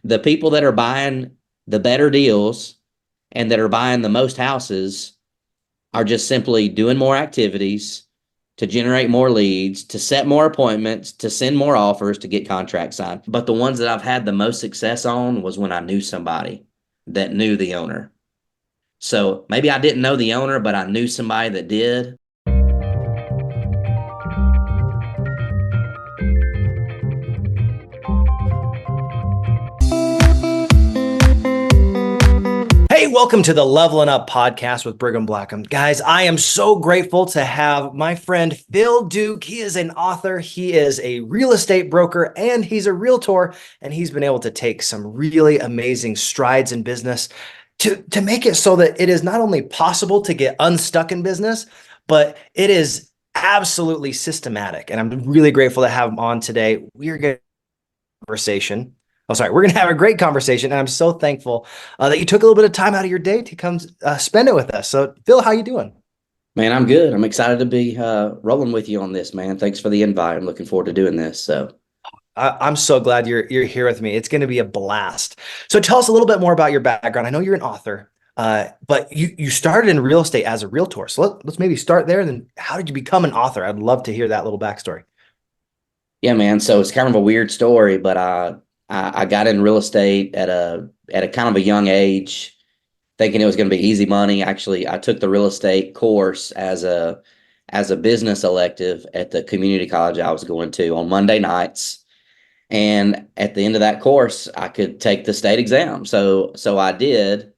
The people that are buying the better deals and that are buying the most houses are just simply doing more activities to generate more leads, to set more appointments, to send more offers, to get contracts signed. But the ones that I've had the most success on was when I knew somebody that knew the owner. So maybe I didn't know the owner, but I knew somebody that did. Hey, welcome to the Levelin Up podcast with Brigham Blackham. Guys, I am so grateful to have my friend Phil Duke. He is an author, he is a real estate broker, and he's a realtor, and he's been able to take some really amazing strides in business to make it so that it is not only possible to get unstuck in business, but it is absolutely systematic. And I'm really grateful to have him on today. We are going to have a conversation. Oh, sorry. We're going to have a great conversation, and I'm so thankful that you took a little bit of time out of your day to come spend it with us. So, Phil, how you doing? Man, I'm good. I'm excited to be rolling with you on this, man. Thanks for the invite. I'm looking forward to doing this. So, I'm so glad you're here with me. It's going to be a blast. So, tell us a little bit more about your background. I know you're an author, but you started in real estate as a realtor. So let's maybe start there. And then, how did you become an author? I'd love to hear that little backstory. yeah, man. So it's kind of a weird story, but I got in real estate at a kind of a young age, thinking it was going to be easy money. Actually, I took the real estate course as a business elective at the community college I was going to on Monday nights. And at the end of that course, I could take the state exam. So I did.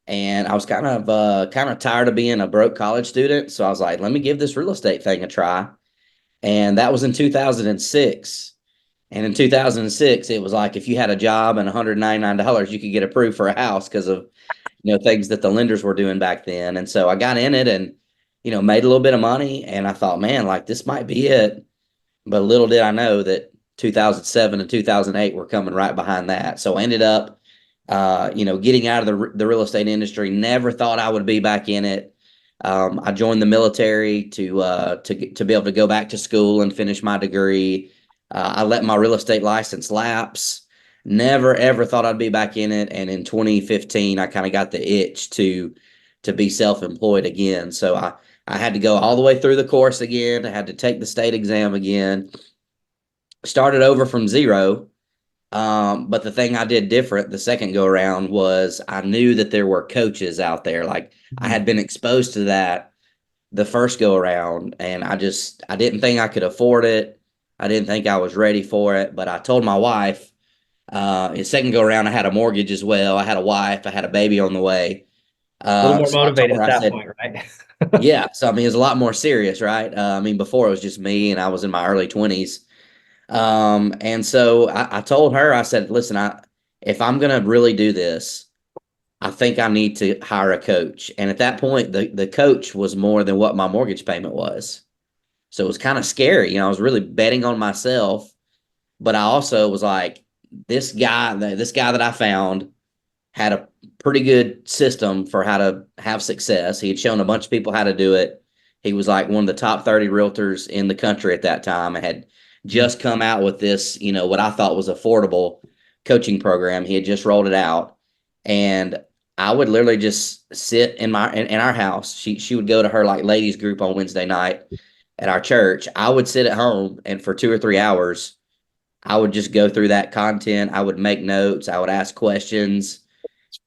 And I was kind of tired of being a broke college student. So I was like, let me give this real estate thing a try. And that was in 2006. And in 2006, it was like if you had a job and $199, you could get approved for a house because of things that the lenders were doing back then. And so I got in it and made a little bit of money. And I thought, man, like this might be it. But little did I know that 2007 and 2008 were coming right behind that. So I ended up, getting out of the real estate industry. Never thought I would be back in it. I joined the military to be able to go back to school and finish my degree. I let my real estate license lapse. Never ever thought I'd be back in it. And in 2015, I kind of got the itch to be self-employed again. So I had to go all the way through the course again. I had to take the state exam again. Started over from zero. But the thing I did different the second go around was I knew that there were coaches out there. Like I had been exposed to that the first go around, and I didn't think I could afford it. I didn't think I was ready for it. But I told my wife, the second go around, I had a mortgage as well. I had a wife, I had a baby on the way. A little more So I told motivated her, at I that said, point, right? yeah. So I mean, it's a lot more serious, right? I mean, before it was just me, and I was in my early 20s. And so I told her, I said, listen, if I'm going to really do this, I think I need to hire a coach. And at that point, the coach was more than what my mortgage payment was. So it was kind of scary. I was really betting on myself, but I also was like, this guy that I found had a pretty good system for how to have success. He had shown a bunch of people how to do it. He was like one of the top 30 realtors in the country at that time. I had just come out with this, what I thought was affordable coaching program. He had just rolled it out. And I would literally just sit in our house. She would go to her like ladies group on Wednesday night at our church. I would sit at home and for 2 or 3 hours, I would just go through that content. I would make notes. I would ask questions.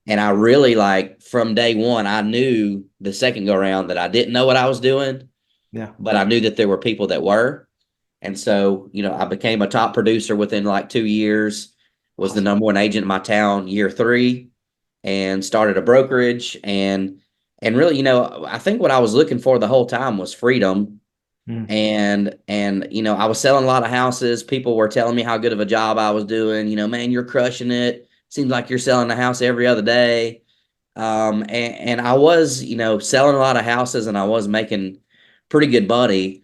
And I really like from day one, I knew the second go around that I didn't know what I was doing, Yeah. but I knew that there were people that were. And so, I became a top producer within like 2 years, was the Awesome. number one agent in my town year three, and started a brokerage. And really, I think what I was looking for the whole time was freedom. Mm. And I was selling a lot of houses. People were telling me how good of a job I was doing. Man, you're crushing it. Seems like you're selling a house every other day. And I was, selling a lot of houses and I was making pretty good money,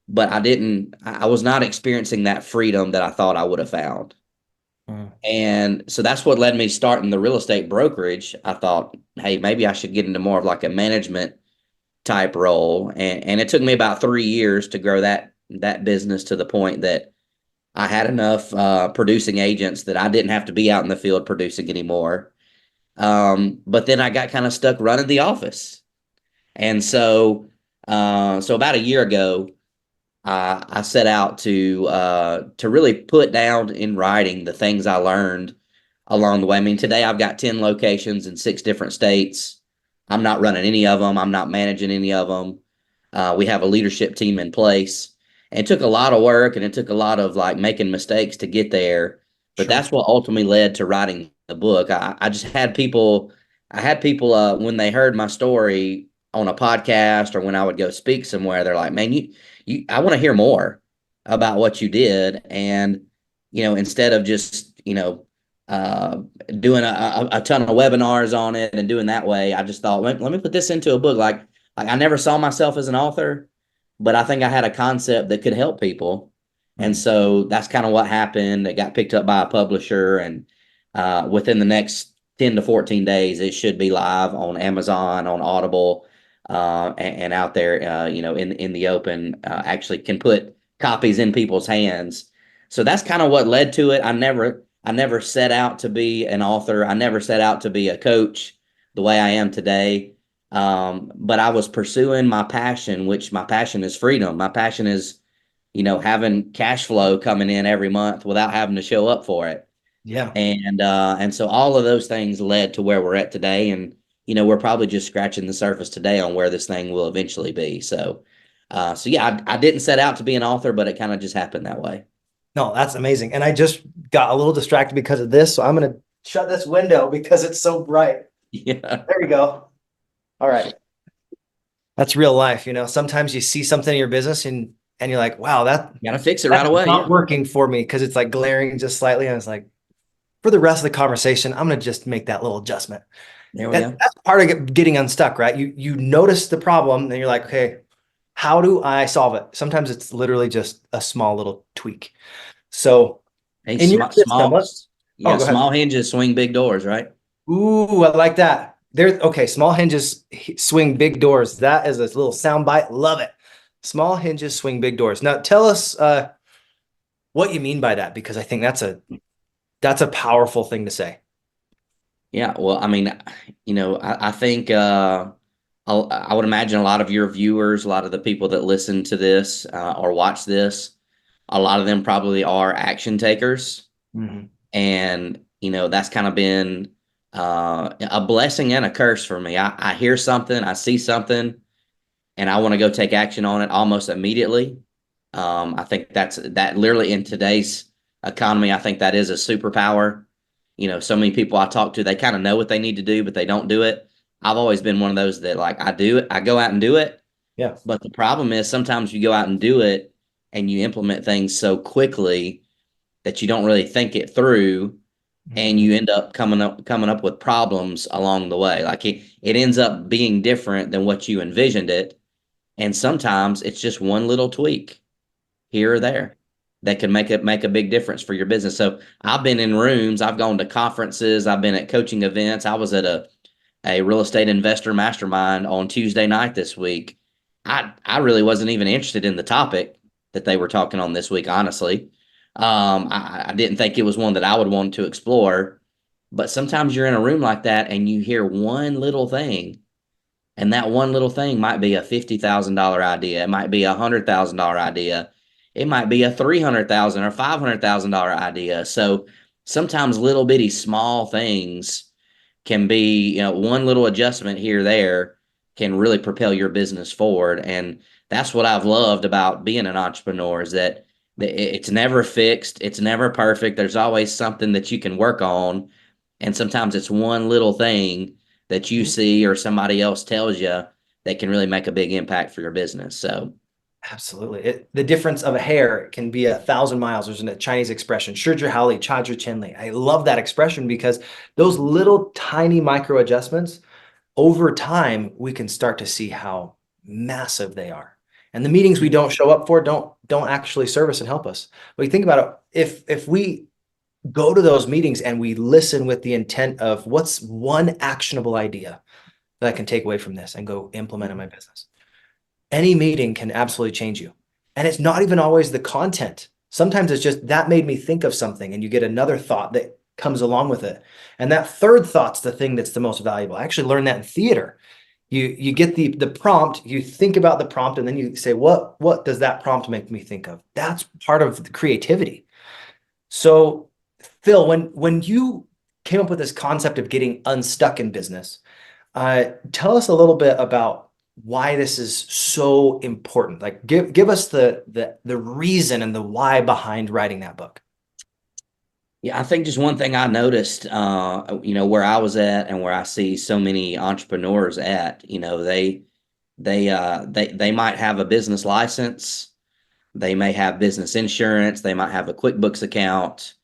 but I was not experiencing that freedom that I thought I would have found. Mm. And so that's what led me starting the real estate brokerage. I thought, hey, maybe I should get into more of like a management type role. And it took me about 3 years to grow that business to the point that I had enough producing agents that I didn't have to be out in the field producing anymore. But then I got kind of stuck running the office. And so about a year ago, I set out to really put down in writing the things I learned along the way. I mean, today I've got 10 locations in 6 different states. I'm not running any of them. I'm not managing any of them. We have a leadership team in place. And it took a lot of work and it took a lot of like making mistakes to get there. But Sure. that's what ultimately led to writing the book. I just had people, I had people when they heard my story on a podcast or when I would go speak somewhere, they're like, man, I want to hear more about what you did. And, instead of just, uh, doing a ton of webinars on it and doing that way, I just thought, let me put this into a book. Like I never saw myself as an author, but I think I had a concept that could help people. And Mhm. so that's kind of what happened. It got picked up by a publisher, and within the next 10 to 14 days, it should be live on Amazon, on Audible, and out there, in the open, actually can put copies in people's hands. So that's kind of what led to it. I never set out to be an author. I never set out to be a coach the way I am today. But I was pursuing my passion, which my passion is freedom. My passion is, having cash flow coming in every month without having to show up for it. Yeah. And so all of those things led to where we're at today. And, we're probably just scratching the surface today on where this thing will eventually be. So yeah, I didn't set out to be an author, but it kind of just happened that way. No, that's amazing. And I just got a little distracted because of this. So I'm going to shut this window because it's so bright. Yeah. There we go. All right. That's real life. Sometimes you see something in your business and you're like, wow, Got to fix it right that's away. not Yeah. working for me because it's like glaring just slightly. And it's like, for the rest of the conversation, I'm going to just make that little adjustment. There we And go. that's part of getting unstuck, right? You notice the problem and you're like, okay, how do I solve it? Sometimes it's literally just a small little tweak. So Hey, in your system, yeah, go ahead. small hinges swing big doors, right? Ooh, I like that. Okay, small hinges swing big doors. That is a little sound bite. Love it. Small hinges swing big doors. Now tell us what you mean by that, because I think that's a powerful thing to say. Yeah. Well, I mean, I think I would imagine a lot of your viewers, a lot of the people that listen to this or watch this, a lot of them probably are action takers. Mhm. And, that's kind of been a blessing and a curse for me. I hear something, I see something, and I want to go take action on it almost immediately. I think that literally in today's economy, I think that is a superpower. So many people I talk to, they kind of know what they need to do, but they don't do it. I've always been one of those that like I do it, I go out and do it. Yeah. But the problem is sometimes you go out and do it and you implement things so quickly that you don't really think it through, and Mhm. you end up coming up with problems along the way. Like it ends up being different than what you envisioned it. And sometimes it's just one little tweak here or there that can make a big difference for your business. So I've been in rooms, I've gone to conferences, I've been at coaching events. I was at a real estate investor mastermind on Tuesday night this week. I really wasn't even interested in the topic that they were talking on this week, honestly. I didn't think it was one that I would want to explore. But sometimes you're in a room like that and you hear one little thing, and that one little thing might be a $50,000 idea. It might be $100,000 idea. It might be a 300,000 or $500,000 idea. So sometimes little bitty small things can be, one little adjustment here or there can really propel your business forward. And that's what I've loved about being an entrepreneur is that it's never fixed, it's never perfect. There's always something that you can work on. And sometimes it's one little thing that you see or somebody else tells you that can really make a big impact for your business. So, Absolutely. The difference of a hair can be 1,000 miles. There's a Chinese expression, 失之毫厘, 差之千里. I love that expression because those little tiny micro adjustments over time, we can start to see how massive they are. And the meetings we don't show up for don't actually serve us and help us. But you think about it, if we go to those meetings and we listen with the intent of what's one actionable idea that I can take away from this and go implement in my business. Any meeting can absolutely change you. And it's not even always the content Sometimes it's just that made me think of something, and you get another thought that comes along with it. And that third thought's the thing that's the most valuable. I actually learned that in theater. You get the prompt, you think about the prompt, and then you say, what does that prompt make me think of? That's part of the creativity. So, Phil, when you came up with this concept of getting unstuck in business, tell us a little bit about why this is so important. Like, give us the reason and the why behind writing that book. Yeah, I think just one thing I noticed, where I was at and where I see so many entrepreneurs at, they might have a business license, they may have business insurance, they might have a QuickBooks account,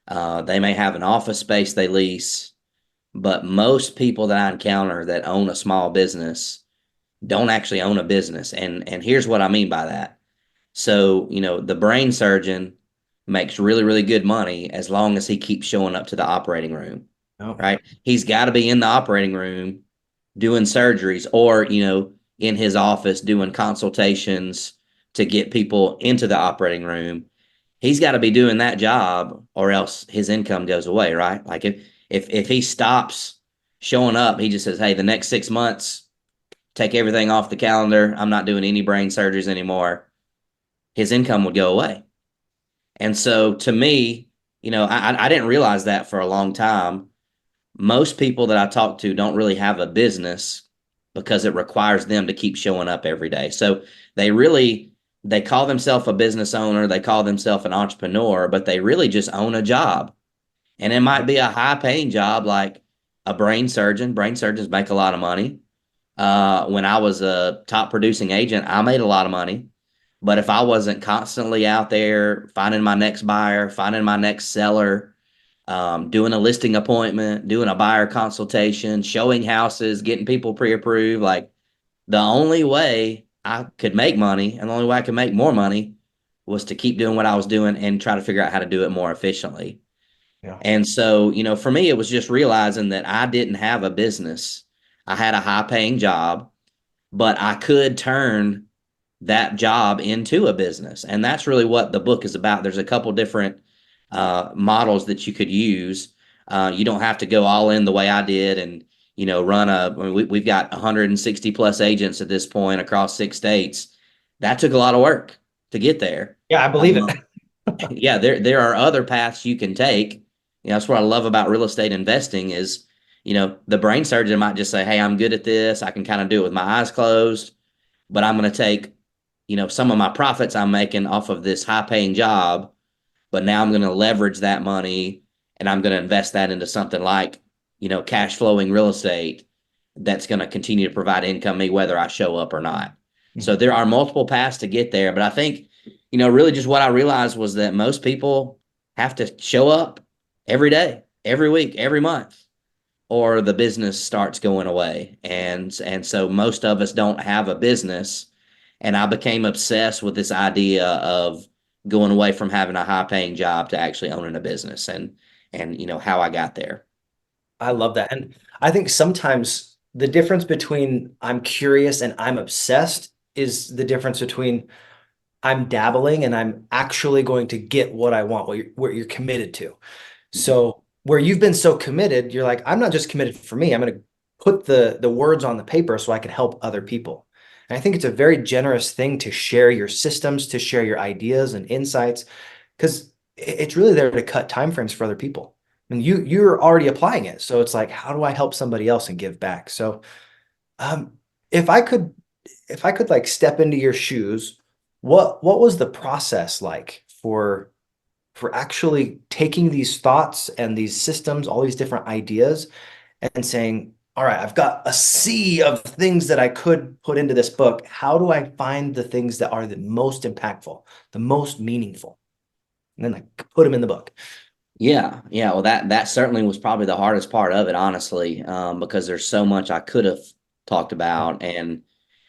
they may have an office space they lease, but most people that I encounter that own a small business don't actually own a business. And here's what I mean by that. So, the brain surgeon makes really, really good money as long as he keeps showing up to the operating room, Oh, right? He's got to be in the operating room doing surgeries or, in his office doing consultations to get people into the operating room. He's got to be doing that job or else his income goes away, right? Like if he stops showing up, he just says, "Hey, the next 6 months, take everything off the calendar. I'm not doing any brain surgeries anymore." His income would go away. And so to me, I didn't realize that for a long time. Most people that I talk to don't really have a business because it requires them to keep showing up every day. So they call themselves a business owner, they call themselves an entrepreneur, but they really just own a job. And it might be a high paying job like a brain surgeon. Brain surgeons make a lot of money. When I was a top producing agent, I made a lot of money. But if I wasn't constantly out there finding my next buyer, finding my next seller, doing a listing appointment, doing a buyer consultation, showing houses, getting people pre-approved, like the only way I could make money and the only way I could make more money was to keep doing what I was doing and try to figure out how to do it more efficiently. yeah. And so, for me, it was just realizing that I didn't have a business. I had a high paying job, but I could turn that job into a business. And that's really what the book is about. There's a couple different models that you could use. You don't have to go all in the way I did and, run we've got 160 plus agents at this point across 6 states. That took a lot of work to get there. Yeah, I believe it. Yeah, there are other paths you can take. That's what I love about real estate investing is, the brain surgeon might just say, "Hey, I'm good at this. I can kind of do it with my eyes closed, but I'm going to take, some of my profits I'm making off of this high paying job, but now I'm going to leverage that money and I'm going to invest that into something like, cash flowing real estate that's going to continue to provide income me whether I show up or not." So Mhm. there are multiple paths to get there, but I think, really just what I realized was that most people have to show up every day, every week, every month, or the business starts going away. And so most of us don't have a business. And I became obsessed with this idea of going away from having a high paying job to actually owning a business and how I got there. I love that. And I think sometimes the difference between I'm curious and I'm obsessed is the difference between I'm dabbling and I'm actually going to get what I want, what you're committed to. Mhm. So where you've been so committed, you're like, I'm not just committed for me. I'm going to put the words on the paper so I can help other people. And I think it's a very generous thing to share your systems, to share your ideas and insights, because it's really there to cut timeframes for other people. And you're already applying it. So it's like, how do I help somebody else and give back? So um, if I could if I could like step into your shoes, what was the process like for actually taking these thoughts and these systems, all these different ideas, and saying, all right, I've got a sea of things that I could put into this book. How do I find the things that are the most impactful, the most meaningful? And then like put them in the book. Yeah, yeah. Well, that certainly was probably the hardest part of it, honestly, because there's so much I could have talked about, and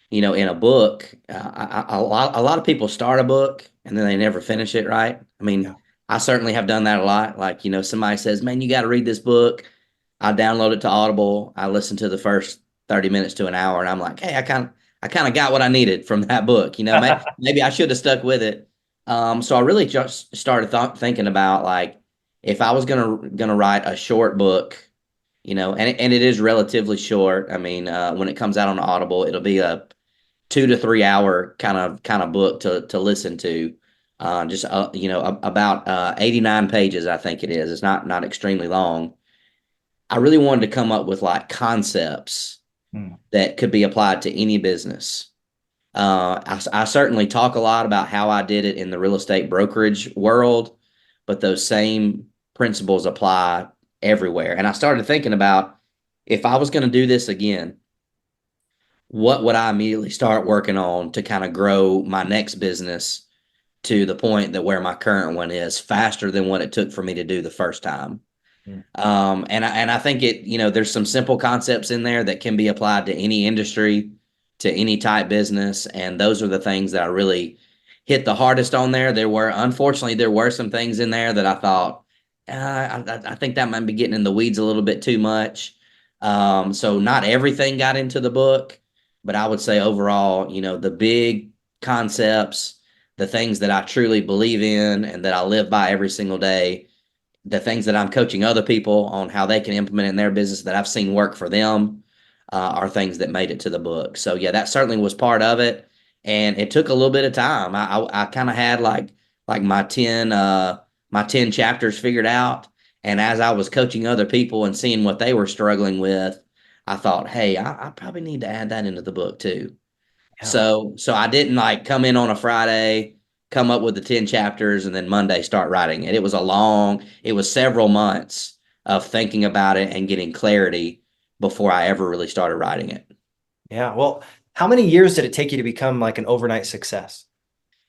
in a book, a lot of people start a book and then they never finish it, right? I Yeah. mean, I certainly have done that a lot. Like, somebody says, "Man, you got to read this book." I download it to Audible. I listen to the first 30 minutes to an hour, and I'm like, "Hey, I kind of got what I needed from that book." Maybe I should have stuck with it. So I really just started thinking about like if I was gonna write a short book, and it is relatively short. I mean, when it comes out on Audible, it'll be a 2 to 3 hour kind of book to listen to. Just about 89 pages, I think it is. It's not extremely long. I really wanted to come up with like concepts Hmm. that could be applied to any business. I certainly talk a lot about how I did it in the real estate brokerage world, but those same principles apply everywhere. And I started thinking about if I was going to do this again, what would I immediately start working on to kind of grow my next business to the point that where my current one is faster than what it took for me to do the first time. Hmm. And I think there's some simple concepts in there that can be applied to any industry, to any type business, and those are the things that I really hit the hardest on there. Unfortunately, there were some things in there that I thought, I think that might be getting in the weeds a little bit too much. So not everything got into the book, but I would say overall, the big concepts, the things that I truly believe in and that I live by every single day, the things that I'm coaching other people on how they can implement in their business that I've seen work for them, are things that made it to the book. So yeah, that certainly was part of it, and it took a little bit of time. I kind of had like my ten chapters figured out, and as I was coaching other people and seeing what they were struggling with, I thought, hey, I probably need to add that into the book too. Yeah. So I didn't like come in on a Friday, come up with the 10 chapters and then Monday start writing it. It was several months of thinking about it and getting clarity before I ever really started writing it. Yeah. Well, how many years did it take you to become like an overnight success?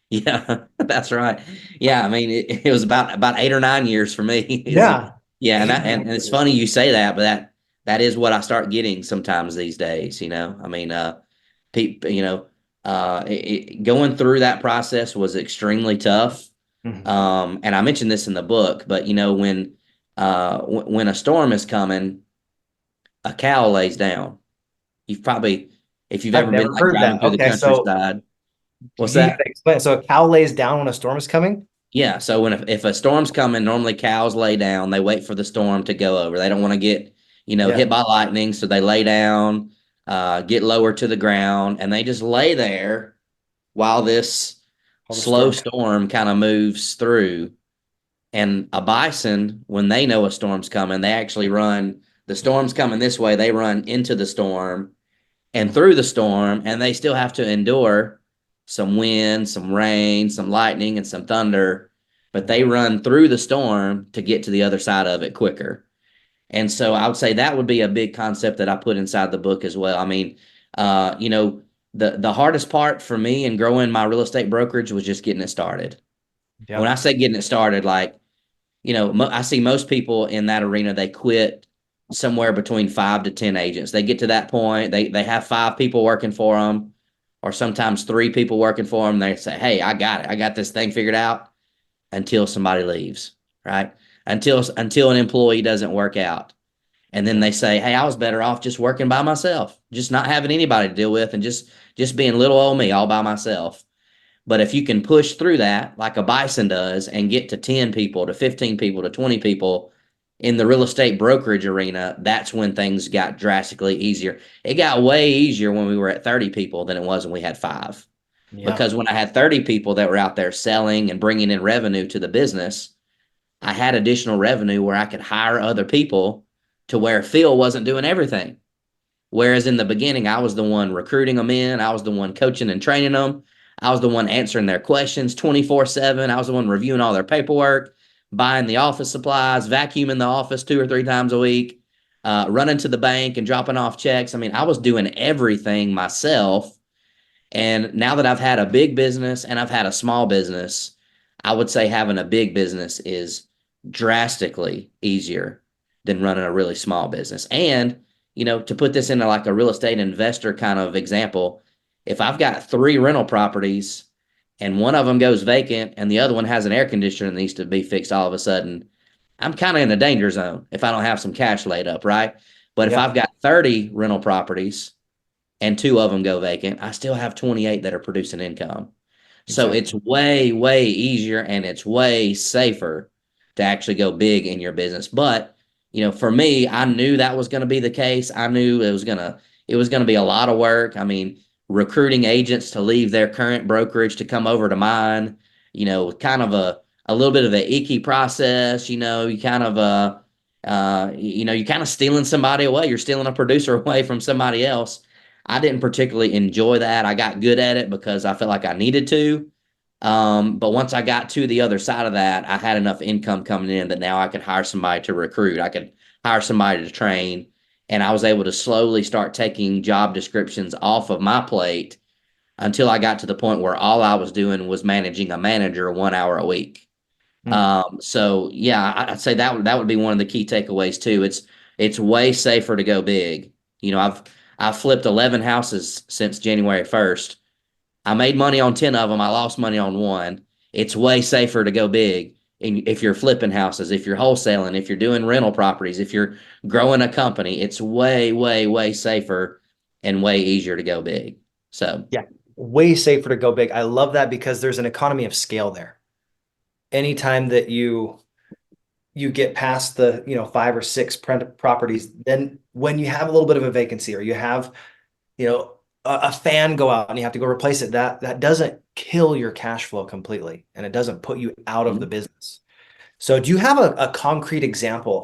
Yeah, that's right. Yeah, I mean it was about 8 or 9 years for me. Yeah. Yeah, and Eight that, and a half and it's years. funny you say that, but that is what I start getting sometimes these days, I mean, people, going through that process was extremely tough. Mhm. And I mentioned this in the book, but when a storm is coming, a cow lays down. You've probably, if you've I've ever been never like heard driving that. through the Okay, so countryside, what's you that? gotta explain. So a cow lays down when a storm is coming? Yeah. So if a storm's coming, normally cows lay down. They wait for the storm to go over. They don't want to get, Yeah. hit by lightning. So they lay down, get lower to the ground, and they just lay there while this All the slow storm. storm kind of moves through. And a bison, when they know a storm's coming, they actually run. The storm's coming this way. They run into the storm and through the storm, and they still have to endure some wind, some rain, some lightning, and some thunder. But they run through the storm to get to the other side of it quicker. And so I would say that would be a big concept that I put inside the book as well. I mean, the hardest part for me in growing my real estate brokerage was just getting it started. And Yeah. when I say getting it started, like I see most people in that arena, they quit somewhere between 5 to 10 agents. They get to that point, they have 5 people working for them, or sometimes 3 people working for them. They say, "Hey, I got it. I got this thing figured out." Until somebody leaves, right? Until an employee doesn't work out, and then Yeah. they say, "Hey, I was better off just working by myself, just not having anybody to deal with, and just being little old me all by myself." But if you can push through that like a bison does and get to 10 people, to 15 people, to 20 people in the real estate brokerage arena, that's when things got drastically easier. It got way easier when we were at 30 people than it was when we had 5. Yeah. Because when I had 30 people that were out there selling and bringing in revenue to the business, I had additional revenue where I could hire other people to where Phil wasn't doing everything. Whereas in the beginning, I was the one recruiting them in, I was the one coaching and training them, I was the one answering their questions 24/7, I was the one reviewing all their paperwork, buying the office supplies, vacuuming the office 2 or 3 times a week, running to the bank and dropping off checks. I mean, I was doing everything myself. And now that I've had a big business and I've had a small business, I would say having a big business is drastically easier than running a really small business. And, to put this into like a real estate investor kind of example, if I've got 3 rental properties and one of them goes vacant and the other one has an air conditioner that needs to be fixed all of a sudden, I'm kind of in a danger zone if I don't have some cash laid up, right? But if Yeah. I've got 30 rental properties and 2 of them go vacant, I still have 28 that are producing income. So Exactly. it's way, way easier and it's way safer to actually go big in your business. But, for me, I knew that was going to be the case. I knew it was going to be a lot of work. I mean, recruiting agents to leave their current brokerage to come over to mine, kind of a little bit of an icky process, you kind of stealing somebody away. You're stealing a producer away from somebody else. I didn't particularly enjoy that. I got good at it because I felt like I needed to. But once I got to the other side of that, I had enough income coming in that now I could hire somebody to recruit. I could hire somebody to train. And I was able to slowly start taking job descriptions off of my plate until I got to the point where all I was doing was managing a manager 1 hour a week. Mm. So yeah, I'd say that would be one of the key takeaways too. It's way safer to go big. I've flipped 11 houses since January 1st. I made money on 10 of them. I lost money on one. It's way safer to go big. And if you're flipping houses, if you're wholesaling, if you're doing rental properties, if you're growing a company, it's way, way, way safer and way easier to go big. So, Yeah, way safer to go big. I love that because there's an economy of scale there. Anytime that you get past the, 5 or 6 properties, then when you have a little bit of a vacancy or you have, a fan go out and you have to go replace it, that doesn't kill your cash flow completely and it doesn't put you out of the mhm. business. So do you have a concrete example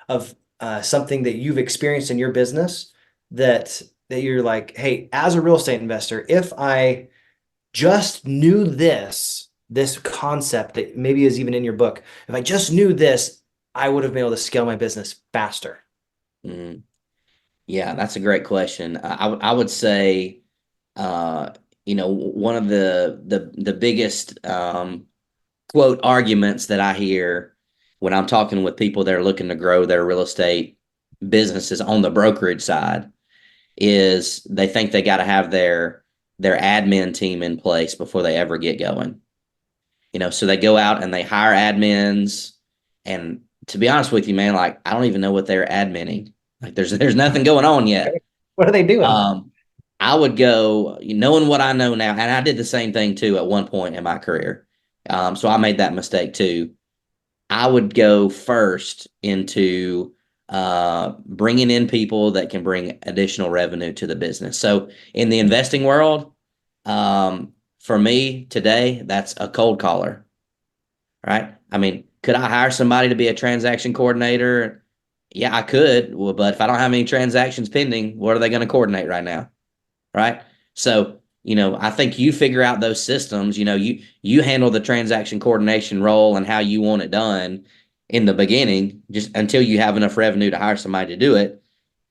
of something that you've experienced in your business that you're like, hey, as a real estate investor, if I just knew this concept that maybe is even in your book, if I just knew this, I would have been able to scale my business faster. Mhm. Yeah, that's a great question. I would say, uh, one of the biggest quote arguments that I hear when I'm talking with people that are looking to grow their real estate businesses on the brokerage side is they think they got to have their admin team in place before they ever get going. So they go out and they hire admins, and to be honest with you, man, like I don't even know what they're adminning. Like there's nothing going on yet. What are they doing? Um, I would go, knowing what I know now, and I did the same thing too at one point in my career. So I made that mistake too. I would go first into bringing in people that can bring additional revenue to the business. So in the investing world, for me today, that's a cold caller, right? I mean, could I hire somebody to be a transaction coordinator? Yeah, I could. Well, but if I don't have any transactions pending, what are they going to coordinate right now? Right? So, I think you figure out those systems, you handle the transaction coordination role and how you want it done in the beginning, just until you have enough revenue to hire somebody to do it.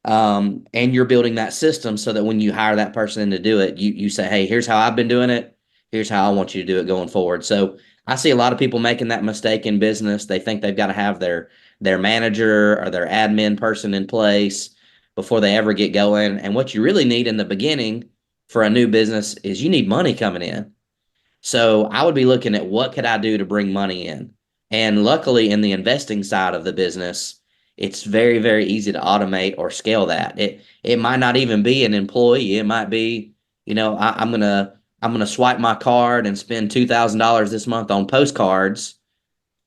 And you're building that system so that when you hire that person in to do it, you say, hey, here's how I've been doing it. Here's how I want you to do it going forward. So I see a lot of people making that mistake in business. They think they've got to have their manager or their admin person in place before they ever get going. And what you really need in the beginning for a new business is you need money coming in. So I would be looking at what could I do to bring money in. And luckily, in the investing side of the business, it's very, very easy to automate or scale that. It might not even be an employee. It might be, I'm gonna swipe my card and spend $2,000 this month on postcards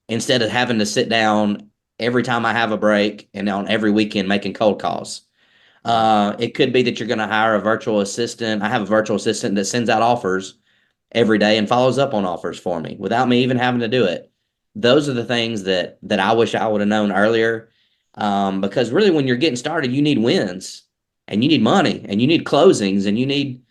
instead of having to sit down every time I have a break and on every weekend making cold calls. It could be that you're going to hire a virtual assistant. I have a virtual assistant that sends out offers every day and follows up on offers for me without me even having to do it. Those are the things that I wish I would have known earlier. Because really, when you're getting started, you need wins and you need money and you need closings and you need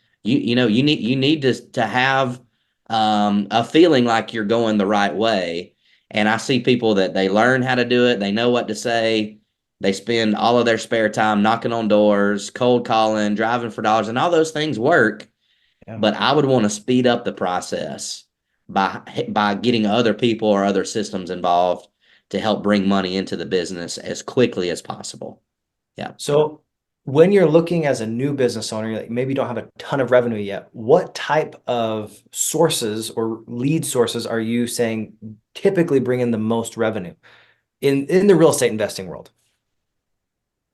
to have a feeling like you're going the right way. And I see people that they learn how to do it, they know what to say, they spend all of their spare time knocking on doors, cold calling, driving for dollars, and all those things work. Yeah. But I would want to speed up the process by getting other people or other systems involved to help bring money into the business as quickly as possible. Yeah. So when you're looking as a new business owner, like maybe you don't have a ton of revenue yet, what type of sources or lead sources are you saying typically bring in the most revenue in the real estate investing world?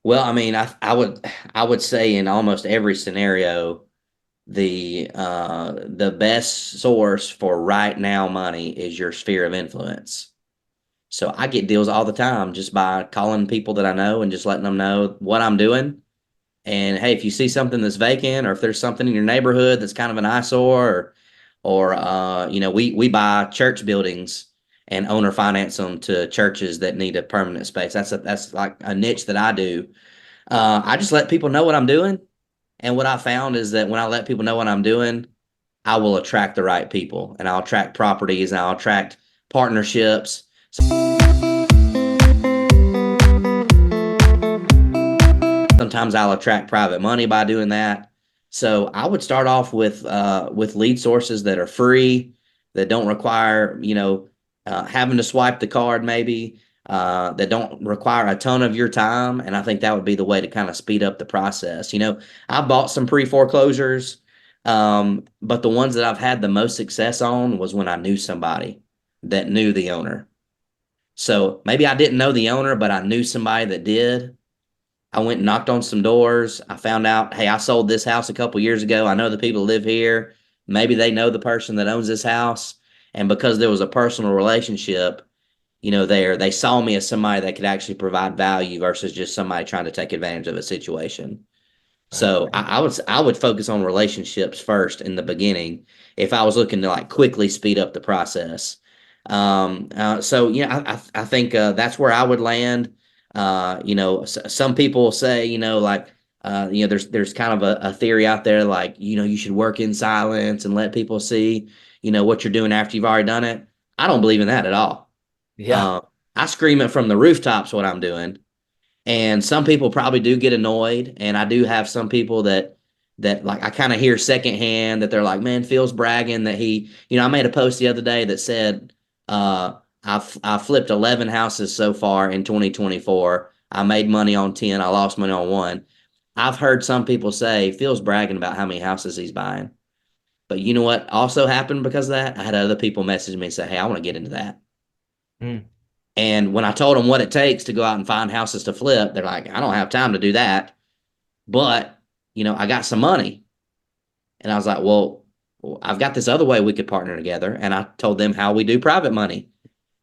Well, I mean, I would say in almost every scenario, the best source for right now money is your sphere of influence. So I get deals all the time just by calling people that I know and just letting them know what I'm doing. And hey, if you see something that's vacant, or if there's something in your neighborhood that's kind of an eyesore, we buy church buildings and owner finance them to churches that need a permanent space. That's like a niche that I do. I just let people know what I'm doing, and what I found is that when I let people know what I'm doing, I will attract the right people, and I'll attract properties, and I'll attract partnerships. Sometimes I'll attract private money by doing that. So I would start off with lead sources that are free, that don't require, having to swipe the card maybe, that don't require a ton of your time. And I think that would be the way to kind of speed up the process. I bought some pre-foreclosures, but the ones that I've had the most success on was when I knew somebody that knew the owner. So maybe I didn't know the owner, but I knew somebody that did. I went and knocked on some doors. I found out, hey, I sold this house a couple years ago. I know the people who live here. Maybe they know the person that owns this house. And because there was a personal relationship, there, they saw me as somebody that could actually provide value versus just somebody trying to take advantage of a situation. Right. So I would focus on relationships first in the beginning if I was looking to like quickly speed up the process. So yeah, I think that's where I would land. Some people say, there's kind of a theory out there like, you should work in silence and let people see, what you're doing after you've already done it. I don't believe in that at all. Yeah. Uh, I scream it from the rooftops what I'm doing, and some people probably do get annoyed, and I do have some people that like I kind of hear secondhand that they're like, man, Phil's bragging that I made a post the other day that said, I flipped 11 houses so far in 2024. I made money on 10. I lost money on one. I've heard some people say Phil's bragging about how many houses he's buying. But you know what also happened because of that? I had other people message me and say, hey, I want to get into that. Mm. And when I told them what it takes to go out and find houses to flip, they're like, I don't have time to do that. But, I got some money. And I was like, well, I've got this other way we could partner together. And I told them how we do private money.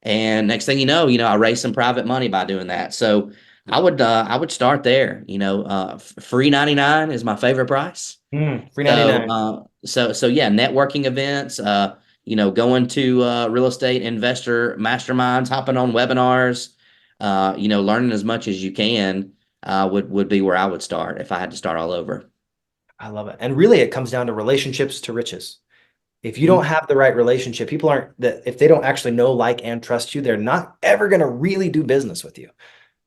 And next thing I raised some private money by doing that. So I would start there. Free 99 is my favorite price. Free So, 99. yeah, networking events, going to real estate investor masterminds, hopping on webinars, learning as much as you can, would be where I would start if I had to start all over. I love it. And really, it comes down to relationships to riches. If you don't Mhm. have the right relationship, people aren't that if they don't actually know, like, and trust you, they're not ever going to really do business with you.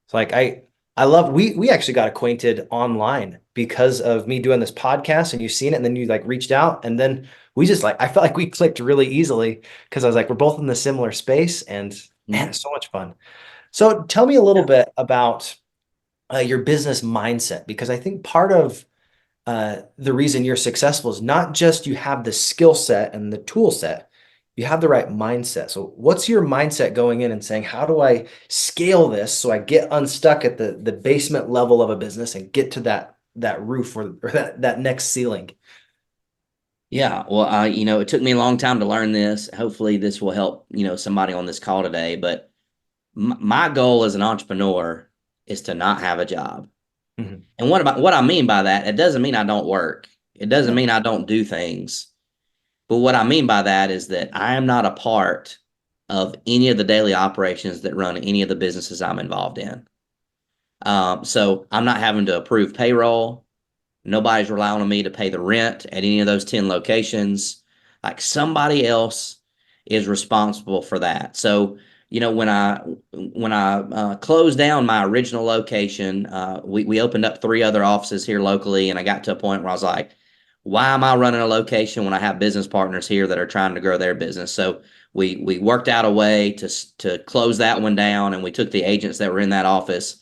It's like I love we actually got acquainted online because of me doing this podcast and you seen it and then you like reached out and then we just like I felt like we clicked really easily because I was like we're both in the similar space and man, Mhm. it's so much fun. So tell me a little Yeah. bit about your business mindset because I think part of the reason you're successful is not just you have the skill set and the tool set, you have the right mindset. So what's your mindset going in and saying, how do I scale this so I get unstuck at the basement level of a business and get to that roof or that next ceiling? Yeah. Well, it took me a long time to learn this. Hopefully this will help, somebody on this call today. But my goal as an entrepreneur is to not have a job. Mhm. And what I mean by that, it doesn't mean I don't work. It doesn't No. mean I don't do things. But what I mean by that is that I am not a part of any of the daily operations that run any of the businesses I'm involved in. So I'm not having to approve payroll. Nobody's relying on me to pay the rent at any of those 10 locations. Like somebody else is responsible for that. So, when I closed down my original location, we opened up three other offices here locally, and I got to a point where I was like, why am I running a location when I have business partners here that are trying to grow their business? So we worked out a way to close that one down, and we took the agents that were in that office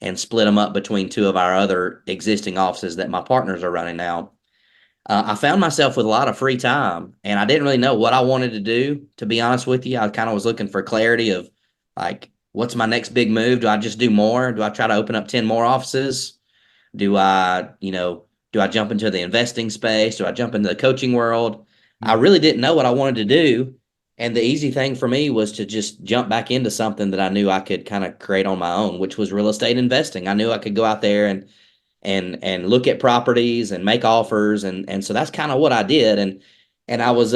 and split them up between two of our other existing offices that my partners are running now. I found myself with a lot of free time, and I didn't really know what I wanted to do. To be honest with you, I kind of was looking for clarity of like, what's my next big move? Do I just do more? Do I try to open up 10 more offices? Do I, Do I jump into the investing space? Do I jump into the coaching world? I Mm. really didn't know what I wanted to do. And the easy thing for me was to just jump back into something that I knew I could kind of create on my own, which was real estate investing. I knew I could go out there and look at properties and make offers, and so that's kind of what I did. And I was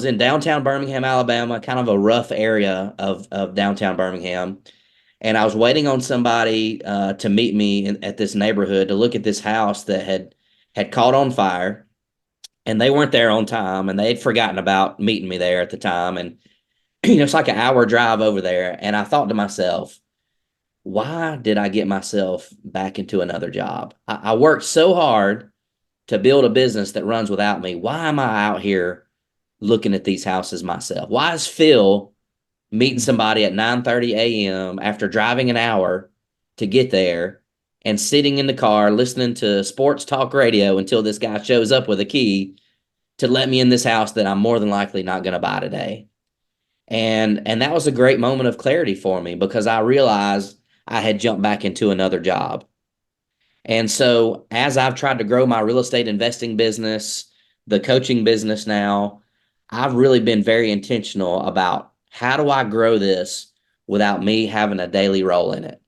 in downtown Birmingham, Alabama, kind of a rough area of downtown Birmingham, and I was waiting on somebody to meet me at this neighborhood to look at this house that had caught on fire, and they weren't there on time, and they had forgotten about meeting me there at the time, and it's like an hour drive over there, and I thought to myself, why did I get myself back into another job? I worked so hard to build a business that runs without me. Why am I out here looking at these houses myself? Why is Phil meeting somebody at 9:30 a.m. after driving an hour to get there and sitting in the car listening to sports talk radio until this guy shows up with a key to let me in this house that I'm more than likely not going to buy today? And that was a great moment of clarity for me because I realized I had jumped back into another job. And so as I've tried to grow my real estate investing business, the coaching business now, I've really been very intentional about how do I grow this without me having a daily role in it.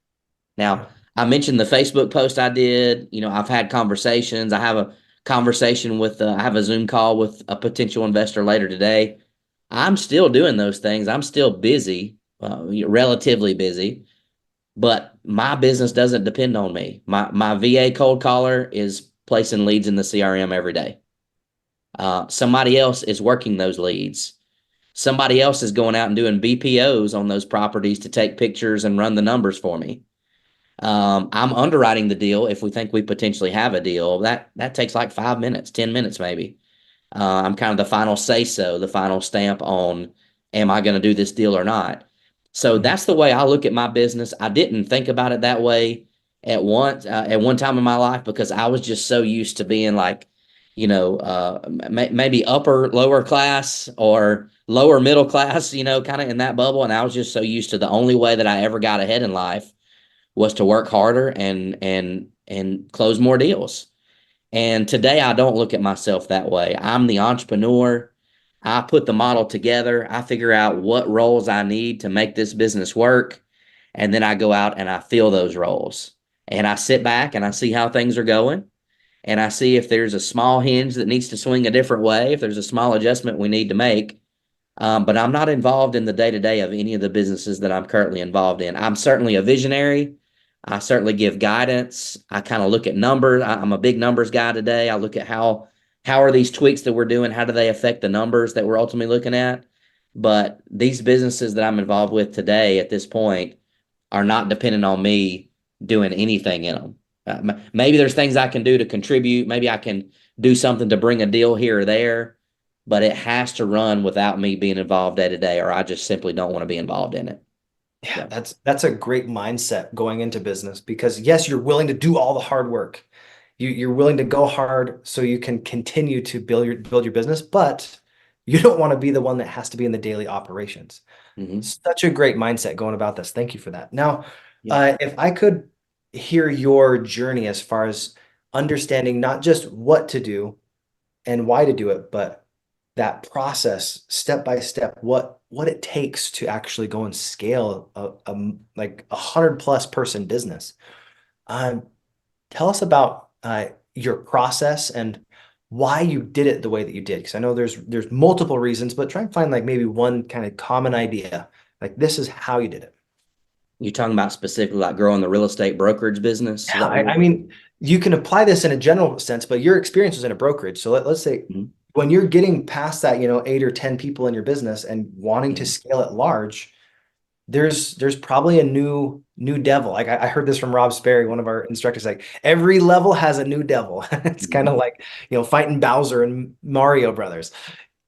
Now, Yeah. I mentioned the Facebook post I did. I've had conversations. I have a conversation I have a Zoom call with a potential investor later today. I'm still doing those things. I'm still busy, relatively busy, but my business doesn't depend on me. My VA cold caller is placing leads in the CRM every day. Somebody else is working those leads. Somebody else is going out and doing BPOs on those properties to take pictures and run the numbers for me. I'm underwriting the deal if we think we potentially have a deal. That takes like 5 minutes, 10 minutes maybe. I'm kind of the final say so, the final stamp on am I going to do this deal or not. So Mhm. that's the way I look at my business. I didn't think about it that way at one time in my life because I was just so used to being like, maybe upper lower class or lower middle class, kind of in that bubble. And I was just so used to the only way that I ever got ahead in life was to work harder and close more deals. And today I don't look at myself that way. I'm the entrepreneur. I put the model together. I figure out what roles I need to make this business work. And then I go out and I fill those roles. And I sit back and I see how things are going. And I see if there's a small hinge that needs to swing a different way, if there's a small adjustment we need to make. But I'm not involved in the day to day of any of the businesses that I'm currently involved in. I'm certainly a visionary. I certainly give guidance. I kind of look at numbers. I'm a big numbers guy today. I look at how are these tweaks that we're doing, how do they affect the numbers that we're ultimately looking at? But these businesses that I'm involved with today at this point are not dependent on me doing anything in them. Maybe there's things I can do to contribute. Maybe I can do something to bring a deal here or there, but it has to run without me being involved day to day, or I just simply don't want to be involved in it. Yeah, Yeah. that's a great mindset going into business because yes, you're willing to do all the hard work. You're willing to go hard so you can continue to build your business, but you don't want to be the one that has to be in the daily operations. Hmm. Such a great mindset going about this. Thank you for that. Now, Yeah. if I could hear your journey as far as understanding not just what to do and why to do it, but that process, step by step, what it takes to actually go and scale like 100+ person business. Um, Tell us about your process and why you did it the way that you did. Because I know there's multiple reasons, but try and find like maybe one kind of common idea. Like this is how you did it. You're talking about specifically like growing the real estate brokerage business? Is Yeah, that what I mean, you can apply this in a general sense, but your experience was in a brokerage. So let's say Mhm. when you're getting past that, 8 or 10 people in your business and wanting to Mhm. scale it large, there's probably a new devil. Like I heard this from Rob Sperry, one of our instructors, like every level has a new devil. It's kind Mhm. of like, fighting Bowser and Mario Brothers.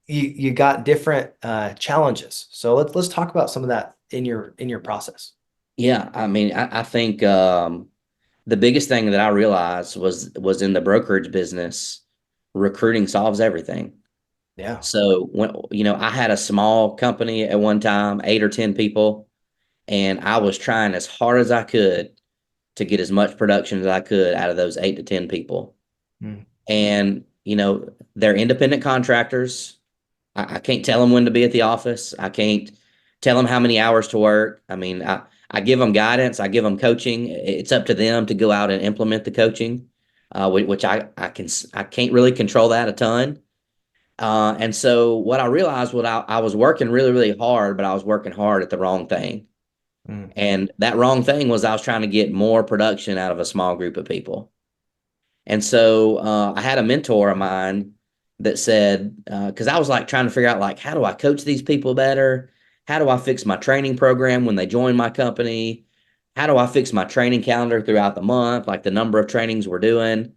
You got different challenges. So let's talk about some of that in your process. Yeah, I mean, I think the biggest thing that I realized was in the brokerage business, recruiting solves everything. Yeah. So when I had a small company at one time, 8 or 10 people, and I was trying as hard as I could to get as much production as I could out of those 8 to 10 people. and they're independent contractors. I can't tell them when to be at the office. I can't tell them how many hours to work. I mean, I give them guidance. I give them coaching. It's up to them to go out and implement the coaching, which I can't really control that a ton. And so what I realized, I was working really, really hard, but I was working hard at the wrong thing. Mm. And that wrong thing was I was trying to get more production out of a small group of people. And so I had a mentor of mine that said, because I was like trying to figure out like, how do I coach these people better? How do I fix my training program when they join my company? How do I fix my training calendar throughout the month, like the number of trainings we're doing?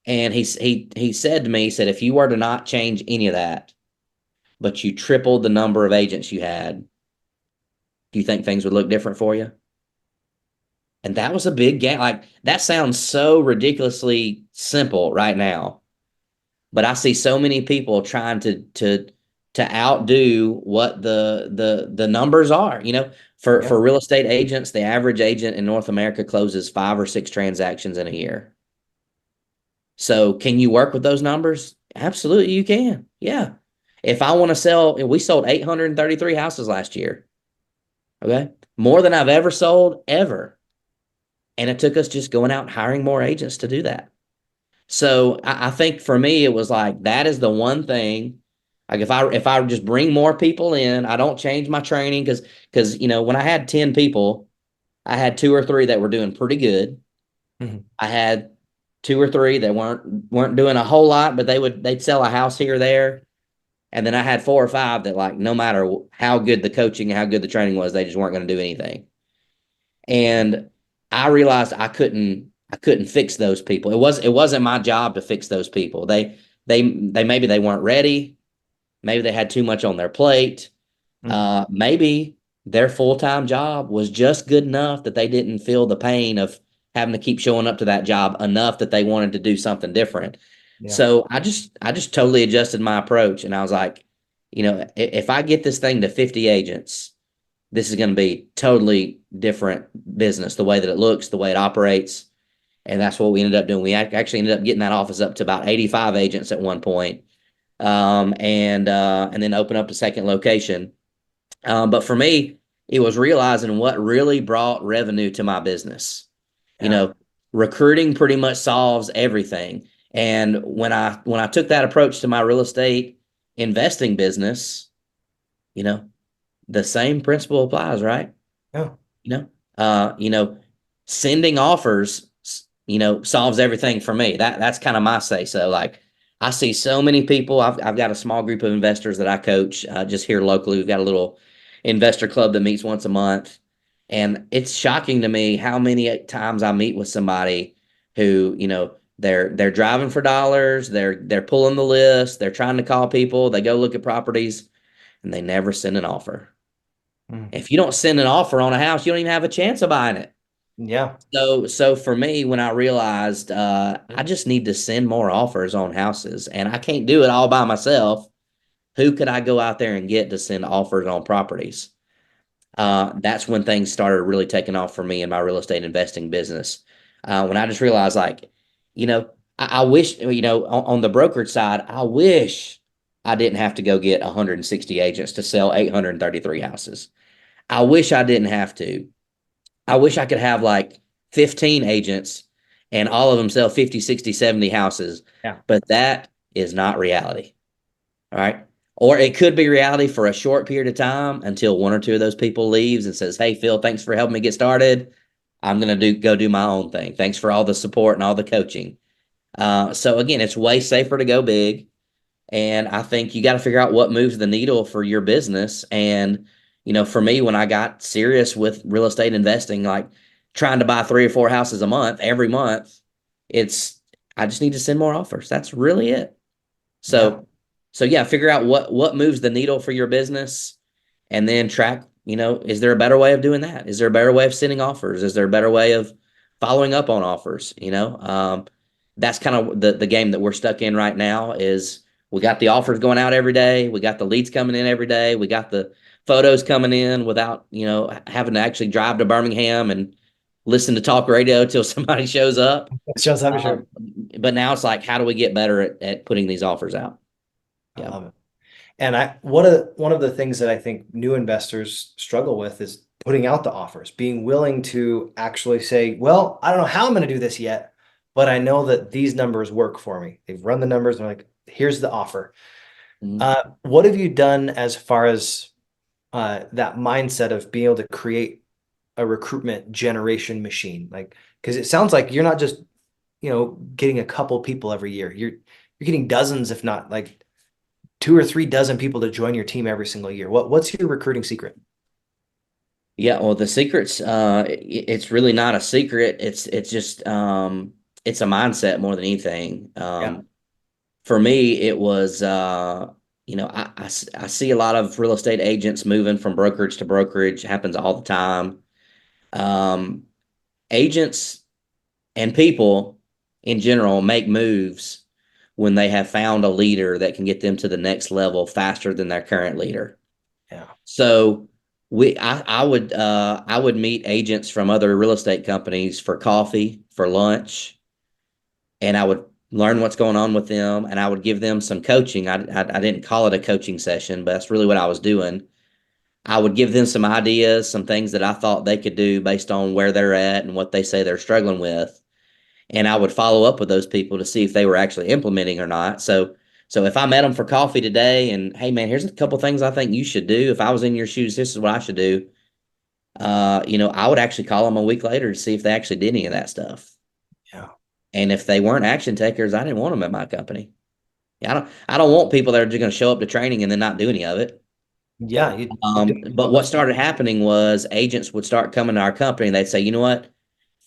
And he said to me, he said, if you were to not change any of that, but you tripled the number of agents you had, do you think things would look different for you? And that was a big game. Like that sounds so ridiculously simple right now, but I see so many people trying to outdo what the numbers are. Yeah. For real estate agents, the average agent in North America closes 5 or 6 transactions in a year. So can you work with those numbers? Absolutely, you can. Yeah. If I want to sell, we sold 833 houses last year. Okay. More than I've ever sold ever. And it took us just going out and hiring more agents to do that. So I think for me, it was like that is the one thing. Like if I just bring more people in, I don't change my training because when I had 10 people, I had 2 or 3 that were doing pretty good. Mhm. I had 2 or 3 that weren't doing a whole lot, but they'd sell a house here or there. And then I had 4 or 5 that like no matter how good the coaching, how good the training was, they just weren't going to do anything. And I realized I couldn't fix those people. It wasn't my job to fix those people. They maybe they weren't ready. Maybe they had too much on their plate. Mhm. Maybe their full-time job was just good enough that they didn't feel the pain of having to keep showing up to that job enough that they wanted to do something different. Yeah. So I just totally adjusted my approach and I was like, if I get this thing to 50 agents, this is going to be totally different business, the way that it looks, the way it operates. And that's what we ended up doing. We actually ended up getting that office up to about 85 agents at one point, and then open up a second location. But for me, it was realizing what really brought revenue to my business. You Yeah. know, recruiting pretty much solves everything. And when I took that approach to my real estate investing business, you know, the same principle applies, right? Yeah. You know, uh, you know, sending offers, solves everything for me. That's kind of my say. So like I see so many people. I've got a small group of investors that I coach just here locally. We've got a little investor club that meets once a month. And it's shocking to me how many times I meet with somebody who, they're driving for dollars, they're pulling the list, they're trying to call people, they go look at properties, and they never send an offer. Mm. If you don't send an offer on a house, you don't even have a chance of buying it. Yeah. So for me, when I realized I just need to send more offers on houses, and I can't do it all by myself. Who could I go out there and get to send offers on properties? That's when things started really taking off for me in my real estate investing business. When I just realized, like, you know, I wish, on the brokerage side, I wish I didn't have to go get 160 agents to sell 833 houses. I wish I didn't have to. I wish I could have like 15 agents and all of them sell 50, 60, 70 houses, Yeah. but that is not reality. All right. Or it could be reality for a short period of time until 1 or 2 of those people leaves and says, "Hey, Phil, thanks for helping me get started. I'm going to go do my own thing. Thanks for all the support and all the coaching." So again, it's way safer to go big. And I think you got to figure out what moves the needle for your business. And, for me, when I got serious with real estate investing, like trying to buy 3 or 4 houses a month, every month, it's, I just need to send more offers. That's really it. Yeah. So yeah, figure out what moves the needle for your business and then track, is there a better way of doing that? Is there a better way of sending offers? Is there a better way of following up on offers? That's kind of the game that we're stuck in right now is we got the offers going out every day. We got the leads coming in every day. We got the photos coming in without, having to actually drive to Birmingham and listen to talk radio till somebody shows up. It shows up, Um, sure. but now it's like, how do we get better at putting these offers out? I Yeah. love it. And one of the things that I think new investors struggle with is putting out the offers, being willing to actually say, well, I don't know how I'm going to do this yet, but I know that these numbers work for me. They've run the numbers and they're like, here's the offer. Mhm. What have you done as far as that mindset of being able to create a recruitment generation machine? Like, because it sounds like you're not just, getting a couple people every year. You're getting dozens, if not like two or three dozen people to join your team every single year. What's your recruiting secret? Yeah, well, the secret's it's really not a secret. It's just it's a mindset more than anything. Yeah. For me, it was I see a lot of real estate agents moving from brokerage to brokerage. It happens all the time. Um, Agents and people in general make moves when they have found a leader that can get them to the next level faster than their current leader. Yeah. So I would meet agents from other real estate companies for coffee, for lunch, and I would learn what's going on with them, and I would give them some coaching. I didn't call it a coaching session, but that's really what I was doing. I would give them some ideas, some things that I thought they could do based on where they're at and what they say they're struggling with, and I would follow up with those people to see if they were actually implementing or not. So if I met them for coffee today and hey man, here's a couple things I think you should do. If I was in your shoes, this is what I should do. I would actually call them a week later to see if they actually did any of that stuff. Yeah. And if they weren't action takers, I didn't want them at my company. Yeah, I don't want people that are just going to show up to training and then not do any of it. Yeah. You don't But want what those people. started happening was agents would start coming to our company and they'd say, you know what?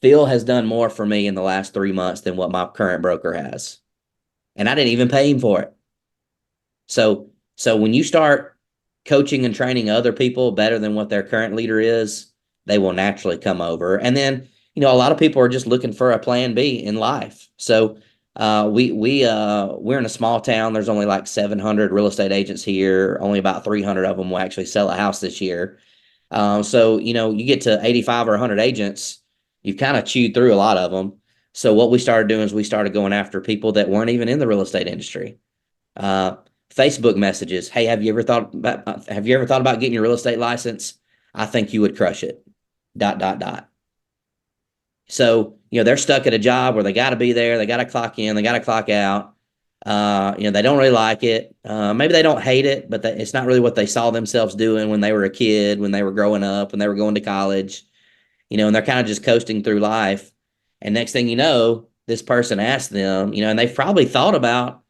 Phil has done more for me in the last 3 months than what my current broker has. And I didn't even pay him for it. So when you start coaching and training other people better than what their current leader is, they will naturally come over. And then, a lot of people are just looking for a plan B in life. So we're in a small town. There's only like 700 real estate agents here. Only about 300 of them will actually sell a house this year. So you get to 85 or 100 agents, you've kind of chewed through a lot of them. So what we started doing is we started going after people that weren't even in the real estate industry. Uh, Facebook messages. Hey, have you ever thought about getting your real estate license? I think you would crush it. Dot dot dot. So, they're stuck at a job where they got to be there, they got to clock in, they got to clock out. They don't really like it. Maybe they don't hate it, but it's not really what they saw themselves doing when they were a kid, when they were growing up, when they were going to college, and they're kind of just coasting through life. And next thing you know, this person asked them, and they've probably thought about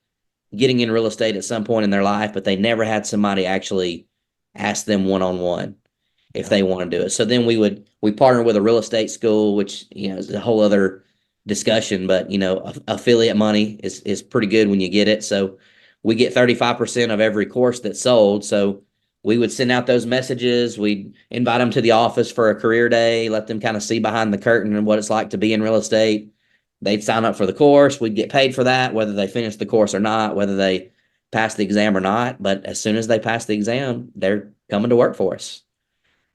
getting in real estate at some point in their life, but they never had somebody actually ask them one on one if Yeah. they want to do it. So then we partner with a real estate school, which is a whole other discussion. But affiliate money is pretty good when you get it. So we get 35% of every course that's sold. So we would send out those messages. We'd invite them to the office for a career day, let them kind of see behind the curtain and what it's like to be in real estate. They'd sign up for the course. We'd get paid for that, whether they finish the course or not, whether they pass the exam or not. But as soon as they pass the exam, they're coming to work for us.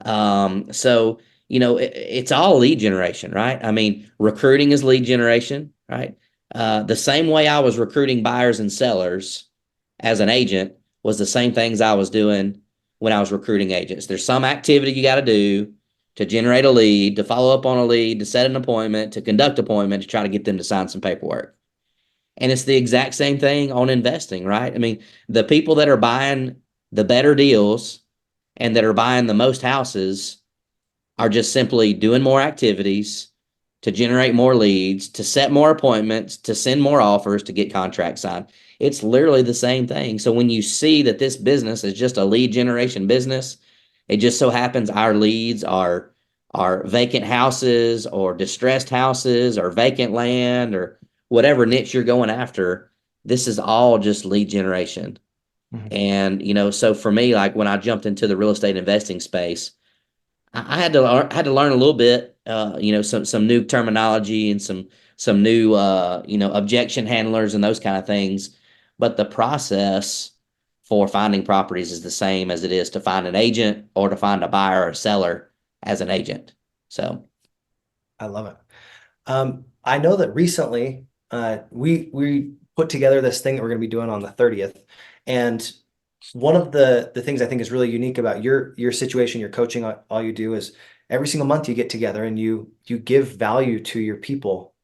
So it's all lead generation, right? I mean, recruiting is lead generation, right? The same way I was recruiting buyers and sellers as an agent was the same things I was doing when I was recruiting agents. There's some activity you got to do to generate a lead, to follow up on a lead, to set an appointment, to conduct appointment, to try to get them to sign some paperwork. And it's the exact same thing on investing, right? I mean, the people that are buying the better deals and that are buying the most houses are just simply doing more activities to generate more leads, to set more appointments, to send more offers, to get contracts signed. It's literally the same thing. So when you see that this business is just a lead generation business, it just so happens our leads are vacant houses or distressed houses or vacant land or whatever niche you're going after. This is all just lead generation. Mhm. And so for me, like when I jumped into the real estate investing space, I had to learn a little bit, some new terminology and some new objection handlers and those kind of things. But the process for finding properties is the same as it is to find an agent or to find a buyer or a seller as an agent. So I love it. I know that recently we put together this thing that we're going to be doing on the 30th, and one of the things I think is really unique about your situation, your coaching, all you do is every single month you get together and you give value to your people.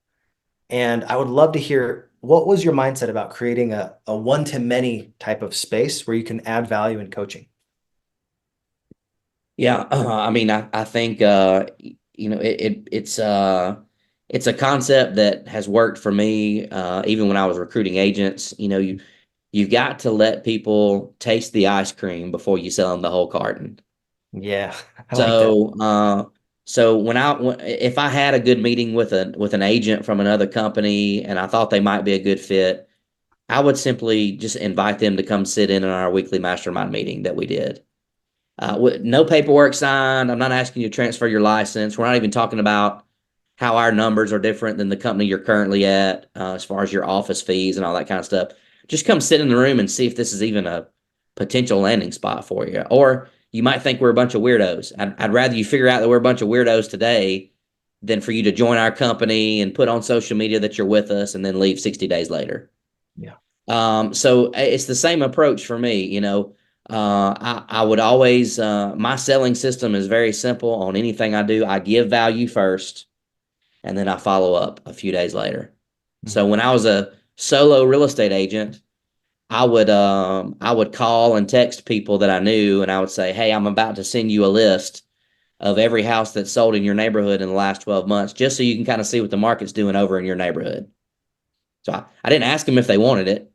And I would love to hear what was your mindset about creating a one-to-many type of space where you can add value in coaching? Yeah, I mean, I think it's a concept that has worked for me even when I was recruiting agents. You've got to let people taste the ice cream before you sell them the whole carton. Yeah, I like that. So if I had a good meeting with an agent from another company and I thought they might be a good fit, I would simply just invite them to come sit in on our weekly mastermind meeting that we did. With no paperwork signed. I'm not asking you to transfer your license. We're not even talking about how our numbers are different than the company you're currently at, as far as your office fees and all that kind of stuff. Just come sit in the room and see if this is even a potential landing spot for you. Or you might think we're a bunch of weirdos. I'd rather you figure out that we're a bunch of weirdos today than for you to join our company and put on social media that you're with us and then leave 60 days later. Yeah. So it's the same approach for me. I would always, my selling system is very simple on anything I do. I give value first and then I follow up a few days later. Mhm. So when I was a solo real estate agent, I would call and text people that I knew and I would say, "Hey, I'm about to send you a list of every house that's sold in your neighborhood in the last 12 months, just so you can kind of see what the market's doing over in your neighborhood." So I didn't ask them if they wanted it.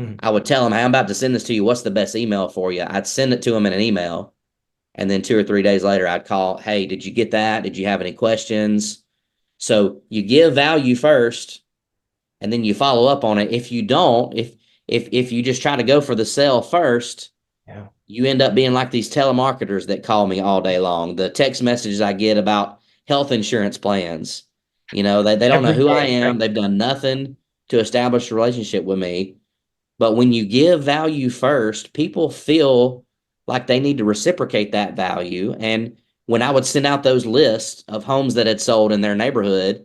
Mhm. I would tell them, "Hey, I'm about to send this to you. What's the best email for you?" I'd send it to them in an email. And then 2 or 3 days later, I'd call, "Hey, did you get that? Did you have any questions?" So you give value first and then you follow up on it. If you don't, if you just try to go for the sale first, Yeah. you end up being like these telemarketers that call me all day long. The text messages I get about health insurance plans, they don't know Every who I day, am. right? They've done nothing to establish a relationship with me. But when you give value first, people feel like they need to reciprocate that value. And when I would send out those lists of homes that had sold in their neighborhood,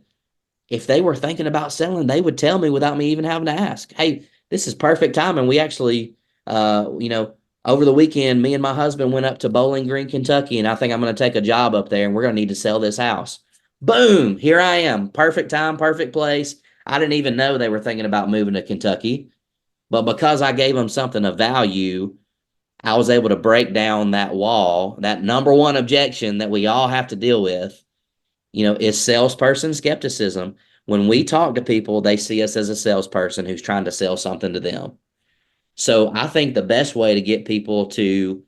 if they were thinking about selling, they would tell me without me even having to ask. "Hey, this is perfect timing. We actually, uh, you know, over the weekend, me and my husband went up to Bowling Green, Kentucky, and I think I'm going to take a job up there, and we're going to need to sell this house." Boom! Here I am. Perfect time, perfect place. I didn't even know they were thinking about moving to Kentucky, but because I gave them something of value, I was able to break down that wall, that number one objection that we all have to deal with, is salesperson skepticism. When we talk to people, they see us as a salesperson who's trying to sell something to them. So I think the best way to get people to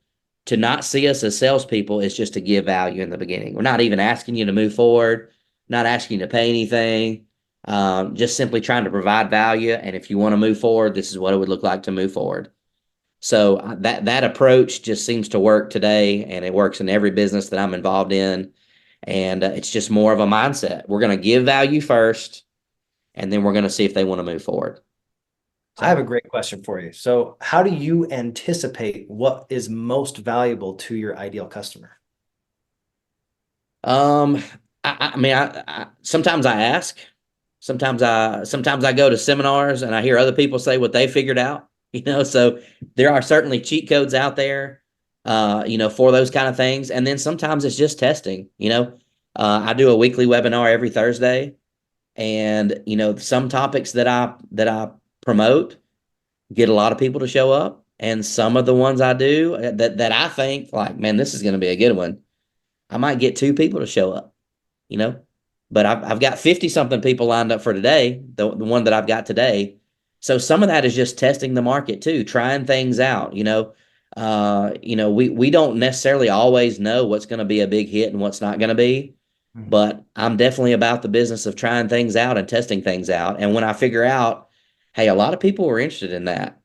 not see us as salespeople is just to give value in the beginning. We're not even asking you to move forward, not asking you to pay anything, just simply trying to provide value. And if you want to move forward, this is what it would look like to move forward. So that approach just seems to work today, and it works in every business that I'm involved in. And it's just more of a mindset. We're going to give value first, and then we're going to see if they want to move forward. I have So, a great question for you. So, how do you anticipate what is most valuable to your ideal customer? um, I mean, sometimes I ask, sometimes I go to seminars and I hear other people say what they figured out. So there are certainly cheat codes out there, for those kind of things. And then sometimes it's just testing. I do a weekly webinar every Thursday, and some topics that I promote get a lot of people to show up, and some of the ones I do that I think like, man, this is going to be a good one, I might get two people to show up, you know. But I've got 50 something people lined up for today, the one that I've got today. So some of that is just testing the market too, trying things out. We don't necessarily always know what's going to be a big hit and what's not going to be, Mhm. but I'm definitely about the business of trying things out and testing things out. And when I figure out, hey, a lot of people are interested in that,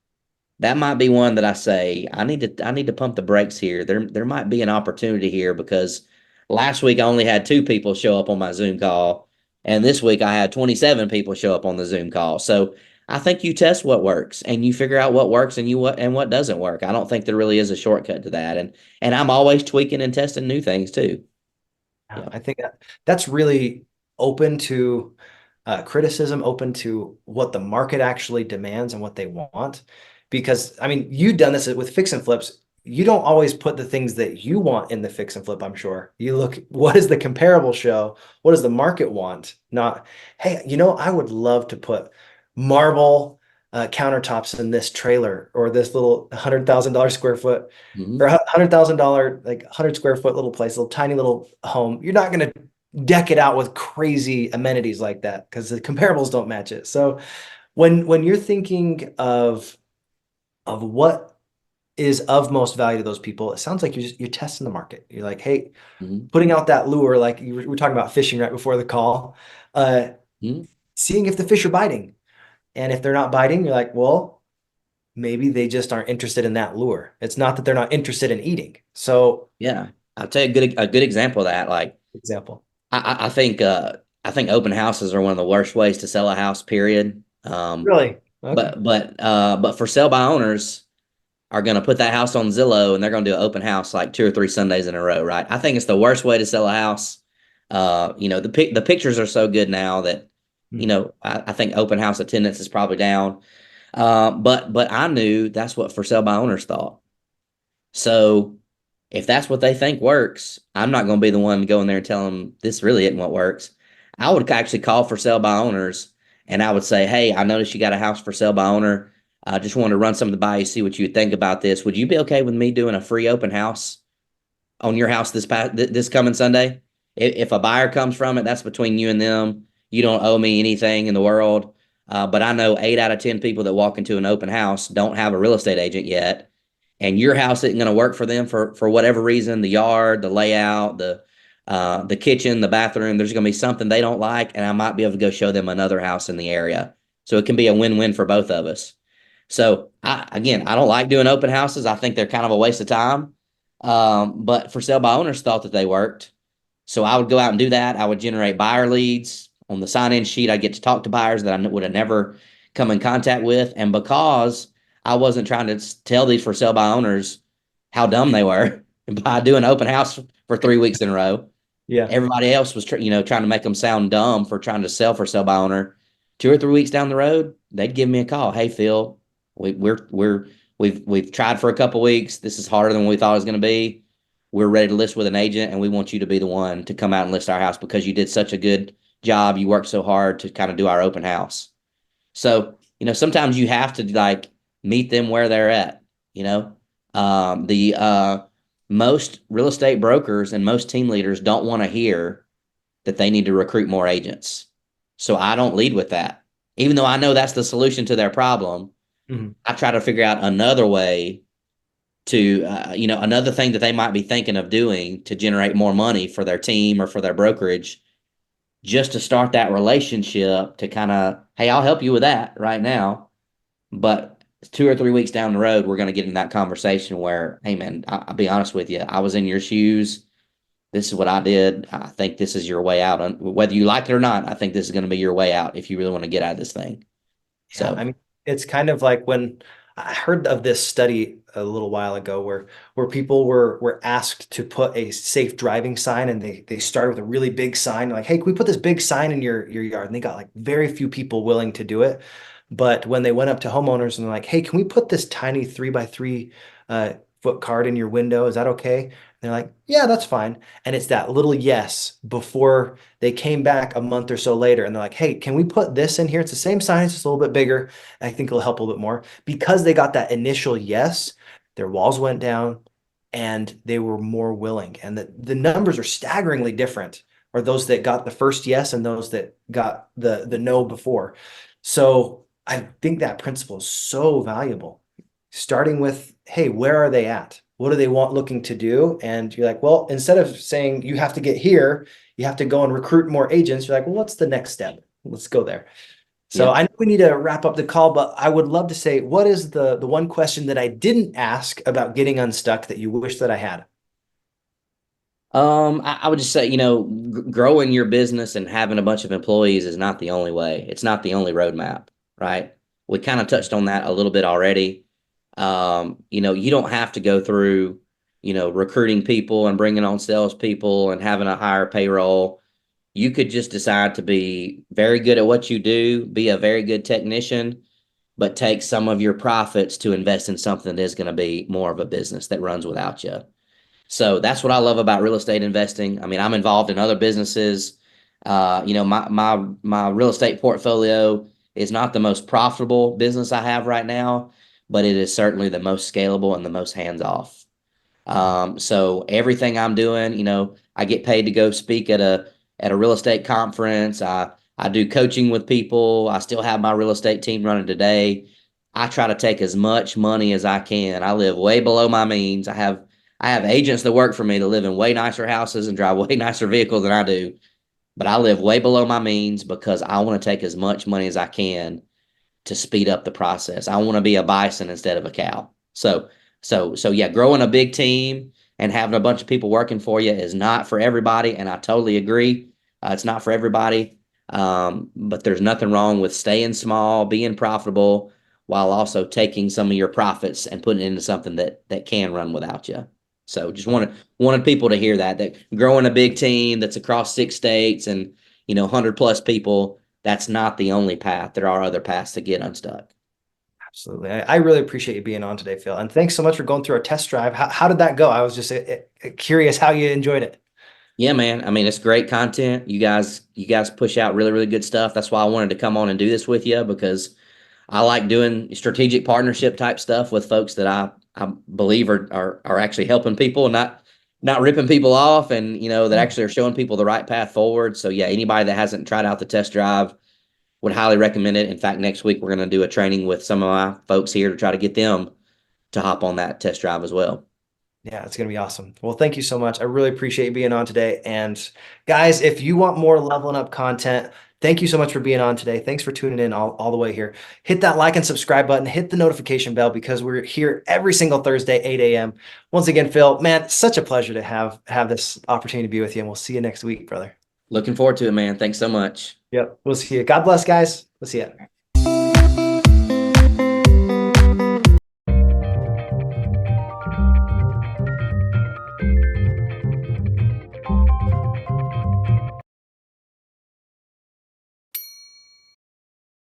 that might be one that I say I need to pump the brakes here. There might be an opportunity here, because last week I only had two people show up on my Zoom call, and this week I had 27 people show up on the Zoom call. So I think you test what works and you figure out what works and what doesn't work. I don't think there really is a shortcut to that. And I'm always tweaking and testing new things too. Yeah, Yeah. I think that's really open to criticism, open to what the market actually demands and what they want. Because I mean, you've done this with fix and flips. You don't always put the things that you want in the fix and flip, I'm sure. You look, what is the comparable show? What does the market want? Not, hey, I would love to put marble countertops in this trailer or this little $100,000 square foot or Mhm. $100,000 like 100 square foot little place, little tiny little home. You're not going to deck it out with crazy amenities like that because the comparables don't match it. So when you're thinking of what is of most value to those people, it sounds like you're testing the market. You're like, hey, Mhm. putting out that lure, like we were talking about fishing right before the call, uh, Mhm. seeing if the fish are biting. And if they're not biting, you're like, well, maybe they just aren't interested in that lure. It's not that they're not interested in eating. So, Yeah, I'll tell you a good example of that. Like example. I think open houses are one of the worst ways to sell a house. Period. Really? Okay. But for sale by owners are going to put that house on Zillow and they're going to do an open house like 2 or 3 Sundays in a row, right? I think it's the worst way to sell a house. The pictures are so good now that Mhm. I think open house attendance is probably down. But I knew that's what for sale by owners thought. So if that's what they think works, I'm not going to be the one to go in there and tell them this really isn't what works. I would actually call for sale by owners and I would say, hey, I noticed you got a house for sale by owner. I just wanted to run something by you, see what you would think about this. Would you be okay with me doing a free open house on your house this coming Sunday? If a buyer comes from it, that's between you and them. You don't owe me anything in the world. But I know 8 out of 10 people that walk into an open house don't have a real estate agent yet, and your house isn't going to work for them for whatever reason. The yard, the layout, the kitchen, the bathroom. There's going to be something they don't like, and I might be able to go show them another house in the area. So it can be a win-win for both of us. So I don't like doing open houses. I think they're kind of a waste of time. But for sale by owners thought that they worked. So I would go out and do that. I would generate buyer leads on the sign-in sheet. I get to talk to buyers that I would have never come in contact with. And because I wasn't trying to tell these for sale by owners how dumb they were by doing open house for 3 weeks in a row, Yeah. everybody else was trying to make them sound dumb for trying to sell for sale by owner. 2 or 3 weeks down the road, they'd give me a call. Hey, Phil, we've tried for a couple weeks. This is harder than we thought it was going to be. We're ready to list with an agent, and we want you to be the one to come out and list our house because you did such a good job. You worked so hard to kind of do our open house. So, sometimes you have to like meet them where they're at. You know, the most real estate brokers and most team leaders don't want to hear that they need to recruit more agents. So I don't lead with that. Even though I know that's the solution to their problem, Mhm. I try to figure out another way to, another thing that they might be thinking of doing to generate more money for their team or for their brokerage, just to start that relationship to kind of, hey, I'll help you with that right now. But 2 or 3 weeks down the road, we're going to get in that conversation where, hey, man, I'll be honest with you. I was in your shoes. This is what I did. I think this is your way out. Whether you like it or not, I think this is going to be your way out if you really want to get out of this thing. Yeah, I So, mean, it's kind of like when I heard of this study a little while ago where people were asked to put a safe driving sign and they started with a really big sign like, hey, can we put this big sign in your yard? And they got like very few people willing to do it. But when they went up to homeowners and they're like, hey, can we put this tiny 3 by 3 foot card in your window? Is that okay? And they're like, yeah, that's fine. And it's that little yes before they came back a month or so later and they're like, hey, can we put this in here? It's the same size, it's just a little bit bigger. I think it'll help a little bit more. Because they got that initial yes, their walls went down and they were more willing. And the numbers are staggeringly different, or those that got the first yes and those that got the no before. So I think that principle is so valuable. Starting with, hey, where are they at? What do they want looking to do? And you're like, well, instead of saying you have to get here, you have to go and recruit more agents. You're like, well, what's the next step? Let's go there. So yep. I know we need to wrap up the call, but I would love to say, what is the one question that I didn't ask about getting unstuck that you wish that I had? I would just say, growing your business and having a bunch of employees is not the only way. It's not the only roadmap, right? We kind of touched on that a little bit already. You don't have to go through, recruiting people and bringing on salespeople and having a higher payroll. You could just decide to be very good at what you do, be a very good technician, but take some of your profits to invest in something that is going to be more of a business that runs without you. So that's what I love about real estate investing. I mean, I'm involved in other businesses. My real estate portfolio is not the most profitable business I have right now, but it is certainly the most scalable and the most hands off. So everything I'm doing, I get paid to go speak at a real estate conference. I do coaching with people. I still have my real estate team running today. I try to take as much money as I can. I live way below my means. I have agents that work for me that live in way nicer houses and drive way nicer vehicles than I do, but I live way below my means because I want to take as much money as I can to speed up the process. I want to be a bison instead of a cow. So yeah, growing a big team and having a bunch of people working for you is not for everybody, and I totally agree. It's not for everybody, but there's nothing wrong with staying small, being profitable, while also taking some of your profits and putting it into something that can run without you. So just wanted people to hear that growing a big team that's across 6 states and 100 plus people, that's not the only path. There are other paths to get unstuck. Absolutely. I really appreciate you being on today, Phil. And thanks so much for going through our test drive. How did that go? I was just curious how you enjoyed it. Yeah, man. I mean, it's great content. You guys push out really, really good stuff. That's why I wanted to come on and do this with you because I like doing strategic partnership type stuff with folks that I believe are actually helping people, not ripping people off, and that Yeah. actually are showing people the right path forward. So yeah, anybody that hasn't tried out the test drive would highly recommend it. In fact, next week we're going to do a training with some of my folks here to try to get them to hop on that test drive as well. Yeah, it's going to be awesome. Well, thank you so much. I really appreciate you being on today. And guys, if you want more leveling up content, thank you so much for being on today. Thanks for tuning in all the way here. Hit that like and subscribe button, hit the notification bell because we're here every single Thursday, 8 a.m. Once again, Phil, man, such a pleasure to have this opportunity to be with you. And we'll see you next week, brother. Looking forward to it, man. Thanks so much. Yep. We'll see you. God bless, guys. We'll see you.